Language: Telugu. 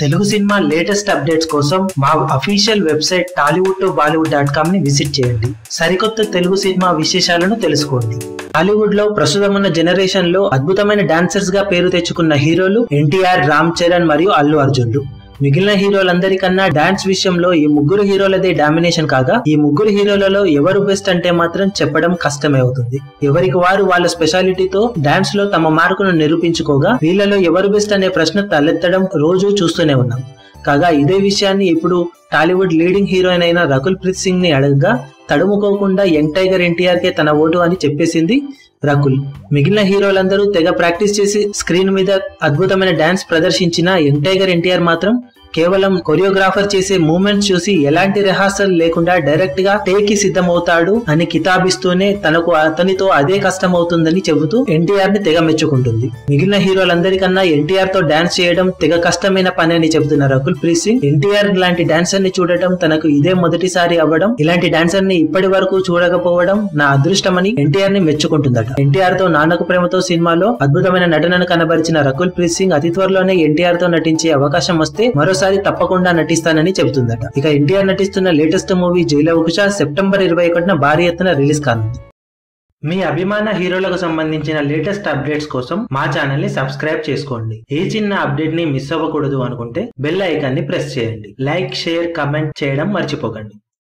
తెలుగు సినిమా లేటెస్ట్ అప్డేట్స్ కోసం మా అఫీషియల్ వెబ్సైట్ tollywood2bollywood.com ని విజిట్ చేయండి. సరికొత్త తెలుగు సినిమా విశేషాలను తెలుసుకోండి. టాలీవుడ్ లో ప్రస్తుతం ఉన్న జనరేషన్ లో అద్భుతమైన డాన్సర్స్ గా పేరు తెచ్చుకున్న హీరోలు ఎన్టీఆర్, రామ్ చరణ్ మరియు అల్లు అర్జున్లు. మిగిలిన హీరోలందరికన్నా డాన్స్ విషయంలో ఈ ముగ్గురు హీరోలదే డామినేషన్ కాగా, ఈ ముగ్గురు హీరోలలో ఎవరు బెస్ట్ అంటే మాత్రం చెప్పడం కష్టమే అవుతుంది. ఎవరికి వారు వాళ్ళ స్పెషాలిటీతో డాన్స్ లో తమ మార్కును నిరూపించుకోగా, వీళ్ళలో ఎవరు బెస్ట్ అనే ప్రశ్న తలెత్తడం రోజు చూస్తూనే ఉన్నాం. కాగా ఇదే విషయాన్ని ఇప్పుడు టాలీవుడ్ లీడింగ్ హీరోయిన్ అయిన రకుల్ ప్రీత్ సింగ్ ని అడగగా, తడుముకోకుండా యంగ్ టైగర్ ఎన్టీఆర్ కే తన ఓటు అని చెప్పేసింది రకుల్. మిగిలిన హీరోలందరూ తెగ ప్రాక్టీస్ చేసి స్క్రీన్ మీద అద్భుతమైన డాన్స్ ప్రదర్శించిన యంగ్ టైగర్ ఎన్టీఆర్ మాత్రం కేవలం కొరియోగ్రాఫర్ చేసే మూమెంట్స్ చూసి ఎలాంటి రిహార్సల్ లేకుండా డైరెక్ట్ గా టేక్ కి సిద్ధమవుతాడు అని కితాబిస్తూనే తనకు అతనితో అదే కష్టం అవుతుందని చెబుతూ ఎన్టీఆర్ ని తెగ మెచ్చుకుంటుంది. మిగిలిన హీరోలందరికన్నా ఎన్టీఆర్ తో డాన్స్ చేయడం తెగ కష్టమైన పని అని చెబుతున్న రకుల్ ప్రీత్ సింగ్, ఎన్టీఆర్ లాంటి డాన్సర్ ని చూడటం తనకు ఇదే మొదటిసారి అవ్వడం, ఇలాంటి డాన్సర్ ని ఇప్పటి వరకు చూడకపోవడం నా అదృష్టమని ఎన్టీఆర్ ని మెచ్చుకుంటుందట. ఎన్టీఆర్ తో నాన్నకు ప్రేమతో సినిమాలో అద్భుతమైన నటనను కనబరిచిన రకుల్ ప్రీత్ సింగ్ అతి త్వరలోనే ఎన్టీఆర్ తో నటించే అవకాశం వస్తే మరోసారి తప్పకుండా నటిస్తానని చెబుతుందట. ఇక ఎన్టీఆర్ నటిస్తున్న లేటెస్ట్ మూవీ జైలవకుశ సెప్టెంబర్ 21న భారీ ఎత్తున రిలీజ్ కానుంది. మీ అభిమాన హీరోలకు సంబంధించిన లేటెస్ట్ అప్డేట్స్ కోసం మా ఛానల్ ని సబ్స్క్రైబ్ చేసుకోండి. ఏ చిన్న అప్డేట్ ని మిస్ అవ్వకూడదు అనుకుంటే బెల్ ఐకాన్ ని ప్రెస్ చేయండి. లైక్, షేర్, కమెంట్ చేయడం మర్చిపోకండి.